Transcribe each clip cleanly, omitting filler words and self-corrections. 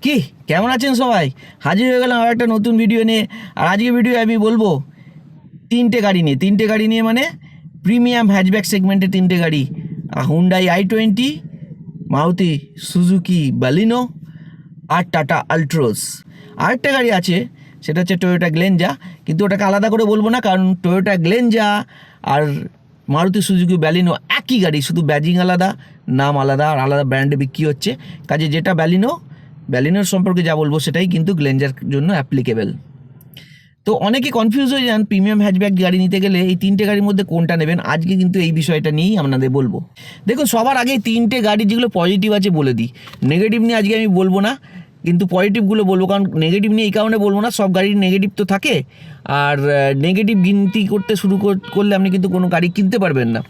কি কেমন আছেন সবাই? হাজির হয়ে গেলাম আর একটা নতুন ভিডিও নিয়ে। আর আজকে ভিডিও আমি বলবো তিনটে গাড়ি নিয়ে মানে প্রিমিয়াম হ্যাচব্যাক সেগমেন্টে তিনটে গাড়ি, Hyundai i20, Maruti Suzuki Baleno আর টাটা আল্ট্রোজ। আরেকটা গাড়ি আছে, সেটা হচ্ছে টয়োটা গ্লেঞ্জা, কিন্তু ওটাকে আলাদা করে বলবো না, কারণ টয়োটা গ্লেঞ্জা আর মারুতি সুজুকি ব্যালিনো একই গাড়ি, শুধু ব্যাজিং আলাদা, নাম আলাদা, আর আলাদা ব্র্যান্ডে বিক্রি হচ্ছে। কাজে যেটা ব্যালিনোর সম্পর্কে যা বলবো সেটাই কিন্তু গ্লেঞ্জার জন্য অ্যাপ্লিকেবল। তো অনেকে কনফিউজ হয়ে যান প্রিমিয়াম হ্যাচব্যাক গাড়ি নিতে গেলে এই তিনটে গাড়ির মধ্যে কোনটা নেবেন। আজকে কিন্তু এই বিষয়টা নিয়েই আপনাদের বলবো। দেখুন, সবার আগে তিনটে গাড়ি যেগুলো পজিটিভ আছে বলে দিই, নেগেটিভ নিয়ে আজকে আমি বলবো না, কিন্তু পজিটিভগুলো বলবো। কারণ নেগেটিভ নিয়ে এই কারণে বলবো না, সব গাড়ির নেগেটিভ তো থাকে, আর নেগেটিভ গিনতি করতে শুরু করলে আপনি কিন্তু কোনো গাড়ি কিনতে পারবেন না।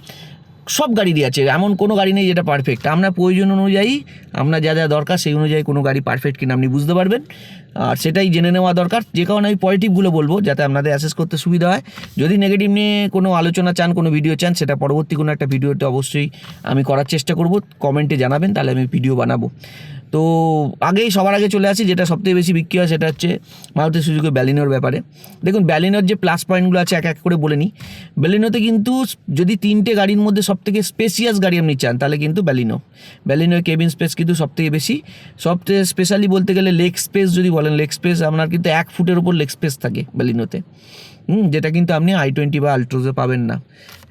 সব গাড়িরই আছে, এমন কোনো গাড়ি নেই যেটা পারফেক্ট। আপনার প্রয়োজন অনুযায়ী, আপনার যা যা দরকার সেই অনুযায়ী কোনো গাড়ি পারফেক্ট কিনা আপনি বুঝতে পারবেন, আর সেটাই জেনে নেওয়া দরকার। যে কারণে আমি পজিটিভগুলো বলবো, যাতে আপনাদের অ্যাসেস করতে সুবিধা হয়। যদি নেগেটিভ নিয়ে কোনো আলোচনা চান, কোনো ভিডিও চান, সেটা পরবর্তী কোনো একটা ভিডিওতে অবশ্যই আমি করার চেষ্টা করব। কমেন্টে জানাবেন, তাহলে আমি ভিডিও বানাবো। তো সবার আগে চলে আসি, যেটা সবথেকে বেশি বিক্রি হয় সেটা হচ্ছে মারুতি সুজুকি ব্যালিনোর ব্যাপারে। দেখুন, ব্যালিনোর যে প্লাস পয়েন্টগুলো আছে এক এক করে বলে নিই। ব্যালিনোতে কিন্তু যদি তিনটে গাড়ির মধ্যে সবথেকে স্পেসিয়াস গাড়ি আপনি চান, তাহলে কিন্তু ব্যালিনোর কেবিন স্পেস কিন্তু সবথেকে বেশি। সবথেকে স্পেশালি বলতে গেলে লেগ স্পেস, যদি বলেন লেগ স্পেস, আপনার কিন্তু 1 ফুটের উপর লেগ স্পেস থাকে ব্যালিনোতে, যেটা কিন্তু আপনি i20 বা আল্ট্রোজে পাবেন না।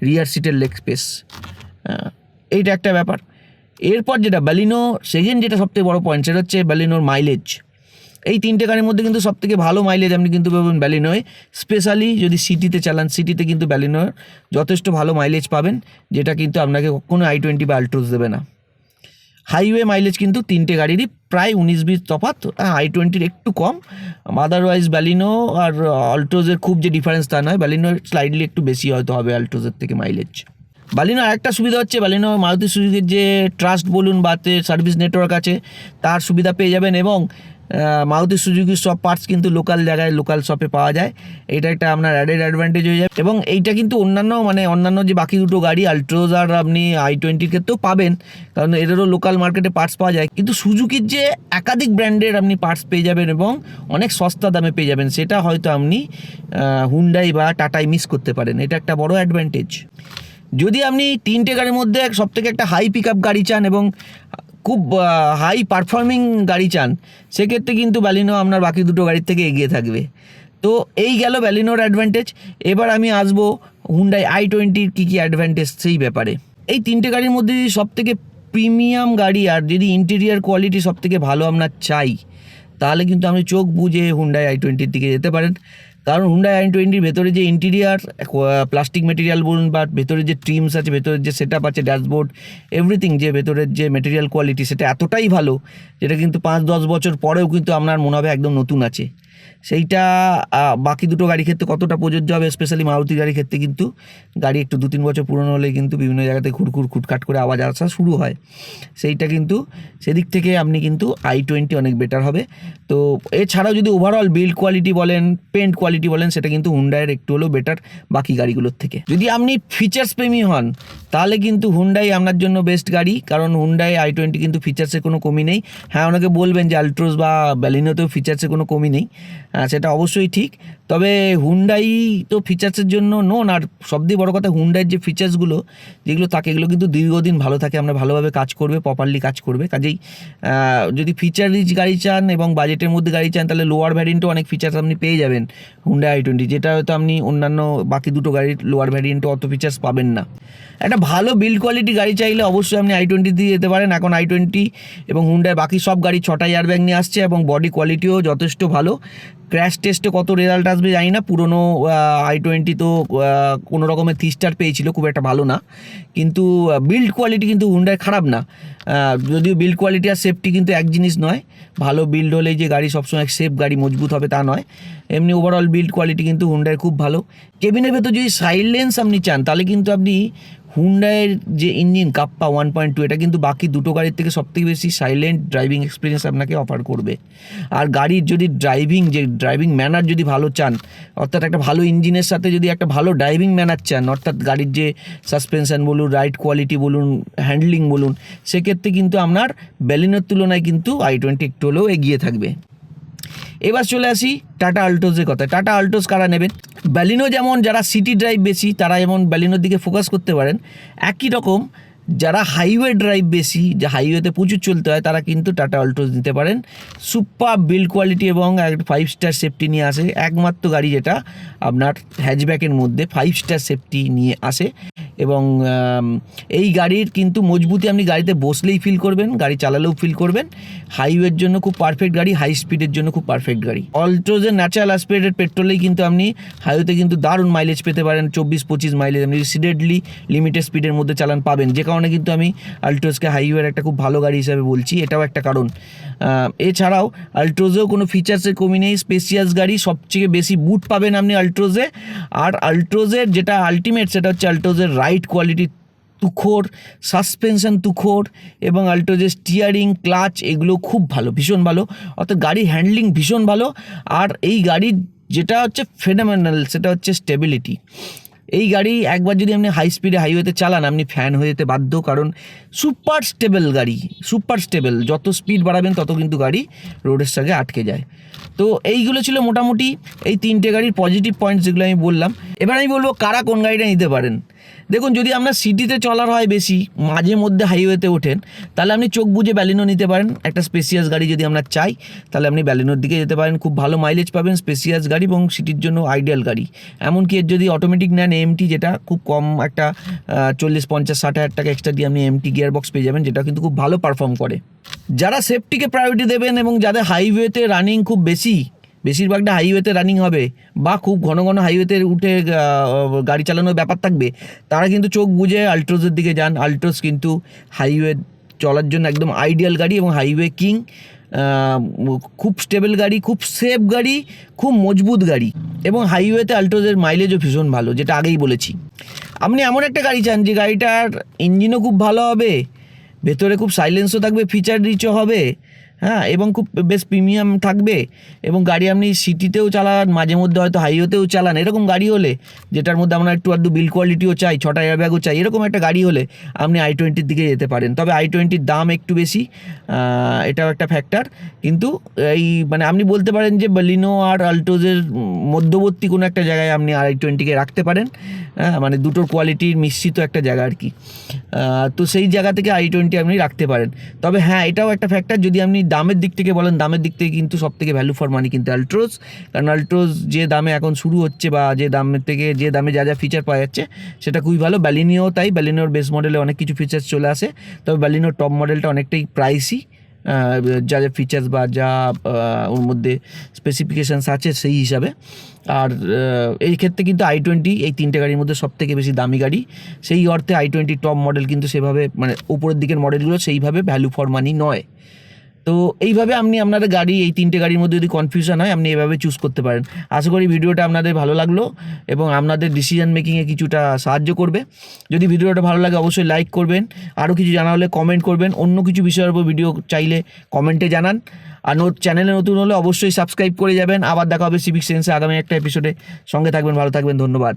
রিয়ার সিটের লেগ স্পেস, এইটা একটা ব্যাপার। এরপর যেটা ব্যালিনো সেকেন্ড, যেটা সবথেকে বড় পয়েন্ট, সেটা হচ্ছে ব্যালিনোর মাইলেজ। এই তিনটে গাড়ির মধ্যে কিন্তু সবথেকে ভালো মাইলেজ আপনি কিন্তু পাবেন ব্যালিনোয়। স্পেশালি যদি সিটিতে চালান, সিটিতে কিন্তু ব্যালিনোর যথেষ্ট ভালো মাইলেজ পাবেন, যেটা কিন্তু আপনাকে কখনো i20 বা আল্ট্রোজ দেবে না। হাইওয়ে মাইলেজ কিন্তু তিনটে গাড়িরই প্রায় 19-20 তফাৎ, i20-র একটু কম। আদারওয়াইজ ব্যালিনো আর আল্ট্রোজের খুব যে ডিফারেন্স তা নয়, ব্যালিনোর স্লাইডলি একটু বেশি হয়তো হবে আল্ট্রোজের থেকে মাইলেজ। ব্যালিনোর আরেকটা সুবিধা হচ্ছে, ব্যালিনো মারুতি সুজুকির যে ট্রাস্ট বলুন বা সার্ভিস নেটওয়ার্ক আছে, তার সুবিধা পেয়ে যাবেন। এবং মারুতি সুজুকির সব পার্টস কিন্তু লোকাল জায়গায়, লোকাল শপে পাওয়া যায়। এটা একটা আপনার অ্যাডেড অ্যাডভান্টেজ হয়ে যায়। এবং এইটা কিন্তু অন্যান্য যে বাকি দুটো গাড়ি আল্ট্রোজ আর আপনি i20-র ক্ষেত্রেও পাবেন, কারণ এদেরও লোকাল মার্কেটে পার্টস পাওয়া যায়। কিন্তু সুজুকির যে একাধিক ব্র্যান্ডের আপনি পার্টস পেয়ে যাবেন এবং অনেক সস্তা দামে পেয়ে যাবেন, সেটা হয়তো আপনি হুন্ডাই বা টাটায় মিস করতে পারেন। এটা একটা বড় অ্যাডভান্টেজ। যদি আপনি তিনটে গাড়ির মধ্যে সবথেকে একটা হাই পিক আপ গাড়ি চান এবং খুব হাই পারফর্মিং গাড়ি চান, সেক্ষেত্রে কিন্তু ব্যালিনো আপনার বাকি দুটো গাড়ির থেকে এগিয়ে থাকবে। তো এই গেল ব্যালিনোর অ্যাডভান্টেজ। এবার আমি আসবো হুন্ডাই i20-র কী কী অ্যাডভান্টেজ সেই ব্যাপারে। এই তিনটে গাড়ির মধ্যে যদি সবথেকে প্রিমিয়াম গাড়ি আর যদি ইন্টেরিয়ার কোয়ালিটি সবথেকে ভালো আপনার চাই, তাহলে কিন্তু আপনি চোখ বুঝে হুন্ডাই i20-র দিকে যেতে পারেন। কারণ হুন্ডাই i20-র ভেতরে যে ইন্টেরিয়ার প্লাস্টিক মেটেরিয়াল বলুন, বা ভেতরে যে ট্রিমস আছে, ভেতরের যে সেট আপ আছে, ড্যাশবোর্ড, এভরিথিং, যে ভেতরের যে মেটেরিয়াল কোয়ালিটি, সেটা এতটাই ভালো, যেটা কিন্তু 5-10 বছর পরেও কিন্তু আপনার মনে হবে একদম নতুন আছে। সেইটা বাকি দুটো গাড়ির ক্ষেত্রে কতটা প্রযোজ্য হবে, স্পেশালি মারুতি গাড়ির ক্ষেত্রে কিন্তু গাড়ি একটু 2-3 বছর পুরনো হলে কিন্তু বিভিন্ন জায়গাতে খুটখাট করে আওয়াজ আসা শুরু হয়। সেইটা কিন্তু সেদিক থেকে আপনি কিন্তু i20 অনেক বেটার হবে। তো এছাড়াও যদি ওভারঅল বিল্ড কোয়ালিটি বলেন, পেন্ট কোয়ালিটি বলেন, সেটা কিন্তু হুন্ডাইয়ের একটু হলেও বেটার বাকি গাড়িগুলোর থেকে। যদি আপনি ফিচার্স প্রেমী হন, তাহলে কিন্তু হুন্ডাই আপনার জন্য বেস্ট গাড়ি, কারণ হুন্ডাই i20 কিন্তু ফিচার্সের কোনো কমি নেই। হ্যাঁ, অনেকে বলবেন যে আল্ট্রোজ বা ব্যালিনোতেও ফিচার্সের কোনো কমি নেই, সেটা অবশ্যই ঠিক। তবে হুন্ডাই তো ফিচার্সের জন্য নোন, আর সবথেকে বড় কথা, হুন্ডাইয়ের যে ফিচার্সগুলো যেগুলো থাকে, এগুলো কিন্তু দীর্ঘদিন ভালো থাকে, আমরা ভালোভাবে কাজ করবে, প্রপারলি কাজ করবে। কাজেই যদি ফিচার রিচ গাড়ি চান এবং বাজেটের মধ্যে গাড়ি চান, তাহলে লোয়ার ভ্যারিয়েন্টও অনেক ফিচার্স আপনি পেয়ে যাবেন হুন্ডাই i20, যেটা হয়তো আপনি অন্যান্য বাকি দুটো গাড়ির লোয়ার ভ্যারিয়েন্টও অত ফিচার্স পাবেন না। একটা ভালো বিল্ড কোয়ালিটি গাড়ি চাইলে অবশ্যই আপনি i20 দিয়ে যেতে পারেন। এখন i20 এবং হুন্ডাই বাকি সব গাড়ি 6টা এয়ারব্যাগ নিয়ে আসছে এবং বডি কোয়ালিটিও যথেষ্ট ভালো। ক্র্যাশ টেস্টে কত রেজাল্ট আসবে জানি না, পুরনো i20 তো কোনো রকমের 3 স্টার পেয়েছিল, খুব একটা ভালো না। কিন্তু বিল্ড কোয়ালিটি কিন্তু হুন্ডাই খারাপ না। যদিও বিল্ড কোয়ালিটি আর সেফটি কিন্তু এক জিনিস নয়, ভালো বিল্ড হলেই যে গাড়ি সবসময় সেফ গাড়ি মজবুত হবে তা নয়। এমনি ওভারঅল বিল্ড কোয়ালিটি কিন্তু হুন্ডাই খুব ভালো। কেবিনের ভেতর যদি সাইলেন্স আপনি চান, তাহলে কিন্তু আপনি হুন্ডাইয়ের যে ইঞ্জিন কাপ্পা 1.2 এটা কিন্তু বাকি দুটো গাড়ির থেকে সবথেকে বেশি সাইলেন্ট ড্রাইভিং এক্সপিরিয়েন্স আপনাকে অফার করবে। আর গাড়ির যদি ড্রাইভিং ম্যানার যদি ভালো চান, অর্থাৎ একটা ভালো ইঞ্জিনের সাথে যদি একটা ভালো ড্রাইভিং ম্যানার চান, অর্থাৎ গাড়ির যে সাসপেনশন বলুন, রাইড কোয়ালিটি বলুন, হ্যান্ডলিং বলুন, সেক্ষেত্রে কিন্তু আপনার ব্যালিনোর তুলনায় কিন্তু i20 একটু হলেও এগিয়ে থাকবে। এবার চলে আসি টাটা আল্টোজের কথা। টাটা আল্টোজ কারা নেবেন? ব্যালিনো যেমন যারা সিটি ড্রাইভ বেশি তারা যেমন ব্যালিনোর দিকে ফোকাস করতে পারেন, একই রকম যারা হাইওয়ে ড্রাইভ বেশি, যে হাইওয়েতে প্রচুর চলতে হয়, তারা কিন্তু টাটা আল্টোজ নিতে পারেন। সুপার বিল্ড কোয়ালিটি এবং 5 স্টার সেফটি নিয়ে আসে, একমাত্র গাড়ি যেটা আপনার হ্যাচব্যাকের মধ্যে 5 স্টার সেফটি নিয়ে আসে। এবং এই গাড়ির কিন্তু মজবুতি আপনি গাড়িতে বসলেই ফিল করবেন, গাড়ি চালালেও ফিল করবেন। হাইওয়ের জন্য খুব পারফেক্ট গাড়ি, হাই স্পিডের জন্য খুব পারফেক্ট গাড়ি। আল্টোজের ন্যাচারাল অ্যাসপিরেটেড পেট্রোলেই কিন্তু আপনি হাইওয়েতে কিন্তু দারুণ মাইলেজ পেতে পারেন, 24-25 মাইলেজ আপনি সিডেডলি লিমিটেড স্পিডের মধ্যে চালান পাবেন, যে কারণে কিন্তু আমি আল্টোজকে হাইওয়ের একটা খুব ভালো গাড়ি হিসাবে বলছি, এটাও একটা কারণ। এছাড়াও আল্ট্রোজেও কোনো ফিচার্সের কমি নেই, স্পেসিয়াস গাড়ি, সবচেয়ে বেশি বুট পাবেন আপনি আল্ট্রোজে। আর আল্ট্রোজের যেটা আলটিমেট সেটা হচ্ছে আল্ট্রোজের রাইড কোয়ালিটি তুখোর, সাসপেনশন তুখোর, এবং আল্ট্রোজের স্টিয়ারিং, ক্লাচ এগুলো খুব ভালো, ভীষণ ভালো, অর্থাৎ গাড়ি হ্যান্ডলিং ভীষণ ভালো। আর এই গাড়ির যেটা হচ্ছে ফেনোমেনাল সেটা হচ্ছে স্টেবিলিটি। এই গাড়ি একবার যদি আপনি হাই স্পিডে হাইওয়েতে চালান আপনি ফ্যান হয়ে যেতে বাধ্য, কারণ সুপার স্টেবল গাড়ি, সুপার স্টেবল। যত স্পিড বাড়াবেন তত কিন্তু গাড়ি রোডের সঙ্গে আটকে যায়। তো এইগুলো ছিল মোটামুটি এই তিনটে গাড়ির পজিটিভ পয়েন্টস যেগুলো আমি বললাম। এবার আমি বলবো কারা কোন গাড়িটা নিতে পারেন। দেখুন, যদি আপনার সিটিতে চলার হয় বেশি, মাঝে মধ্যে হাইওয়েতে ওঠেন, তাহলে আপনি চোখ বুঝে ব্যালিনো নিতে পারেন। একটা স্পেসিয়াস গাড়ি যদি আপনার চাই তাহলে আপনি ব্যালিনোর দিকে যেতে পারেন, খুব ভালো মাইলেজ পাবেন, স্পেসিয়াস গাড়ি এবং সিটির জন্য আইডিয়াল গাড়ি। এমনকি এর যদি অটোমেটিক নেন এমটি, যেটা খুব কম একটা 40-50-60 হাজার টাকা এক্সট্রা দিয়ে আপনি এমটি গিয়ার বক্স পেয়ে যাবেন, যেটা কিন্তু খুব ভালো পারফর্ম করে। যারা সেফটিকে প্রায়োরিটি দেবেন এবং যাদের হাইওয়েতে রানিং খুব বেশি, বেশিরভাগটা হাইওয়েতে রানিং হবে বা খুব ঘন ঘন হাইওয়েতে উঠে গাড়ি চালানোর ব্যাপার থাকবে, তারা কিন্তু চোখ বুঝে আল্ট্রোজের দিকে যান। আল্ট্রোজ কিন্তু হাইওয়ে চলার জন্য একদম আইডিয়াল গাড়ি এবং হাইওয়ে কিং। খুব স্টেবল গাড়ি, খুব সেফ গাড়ি, খুব মজবুত গাড়ি, এবং হাইওয়েতে আল্ট্রোজের মাইলেজও ভীষণ ভালো, যেটা আগেই বলেছি। আপনি এমন একটা গাড়ি চান যে গাড়িটার ইঞ্জিনও খুব ভালো হবে, ভেতরে খুব সাইলেন্সও থাকবে, ফিচার রিচও হবে, হ্যাঁ, এবং খুব বেশ প্রিমিয়াম থাকবে, এবং গাড়ি আপনি সিটিতেও চালান, মাঝে মধ্যে হয়তো হাইওয়েতেও চালান, এরকম গাড়ি হলে, যেটার মধ্যে আপনার একটু আধটু বিল্ড কোয়ালিটিও চাই, 6টা এয়ারব্যাগও চাই, এরকম একটা গাড়ি হলে আপনি i20-র দিকে যেতে পারেন। তবে i20-র দাম একটু বেশি, এটাও একটা ফ্যাক্টর। কিন্তু এই মানে আপনি বলতে পারেন যে বালিনো আর আল্টোজের মধ্যবর্তী কোনো একটা জায়গায় আপনি i20-কে রাখতে পারেন, মানে দুটোর কোয়ালিটির মিশ্রিত একটা জায়গা আর কি। তো সেই জায়গা থেকে i20 আপনি রাখতে পারেন। তবে হ্যাঁ, এটাও একটা ফ্যাক্টর, যদি আপনি দামের দিক থেকে বলেন, দামের দিক থেকে কিন্তু সব থেকে ভ্যালু ফর মানি কিন্তু আল্ট্রোজ। কারণ আল্ট্রোজ যে দামে এখন শুরু হচ্ছে বা যে দামের থেকে যে দামে যা যা ফিচার পাওয়া যাচ্ছে সেটা খুবই ভালো। ব্যালিনিও তাই, ব্যালিনোর বেস মডেলে অনেক কিছু ফিচার্স চলে আসে, তবে ব্যালিনোর টপ মডেলটা অনেকটাই প্রাইসি, যা যা ফিচার্স বা যা ওর মধ্যে স্পেসিফিকেশানস আছে সেই হিসাবে। আর এই ক্ষেত্রে কিন্তু i20 এই তিনটে গাড়ির মধ্যে সবথেকে বেশি দামি গাড়ি, সেই অর্থে i20 টপ মডেল কিন্তু সেভাবে, মানে উপরের দিকের মডেলগুলো সেইভাবে ভ্যালু ফর মানি নয়। তো এইভাবে আপনি আপনাদের গাড়ি, এই তিনটে গাড়ির মধ্যে যদি কনফিউশন হয় আপনি এভাবে চুজ করতে পারেন। আশা করি ভিডিওটা আপনাদের ভালো লাগলো এবং আপনাদের ডিসিশন মেকিংয়ে কিছুটা সাহায্য করবে। যদি ভিডিওটা ভালো লাগে অবশ্যই লাইক করবেন, আরও কিছু জানা হলে কমেন্ট করবেন, অন্য কিছু বিষয়ের উপর ভিডিও চাইলে কমেন্টে জানান। আর চ্যানেলে নতুন হলে অবশ্যই সাবস্ক্রাইব করে যাবেন। আবার দেখা হবে সিভিক সেন্সে আগামী একটা এপিসোডে। সঙ্গে থাকবেন, ভালো থাকবেন, ধন্যবাদ।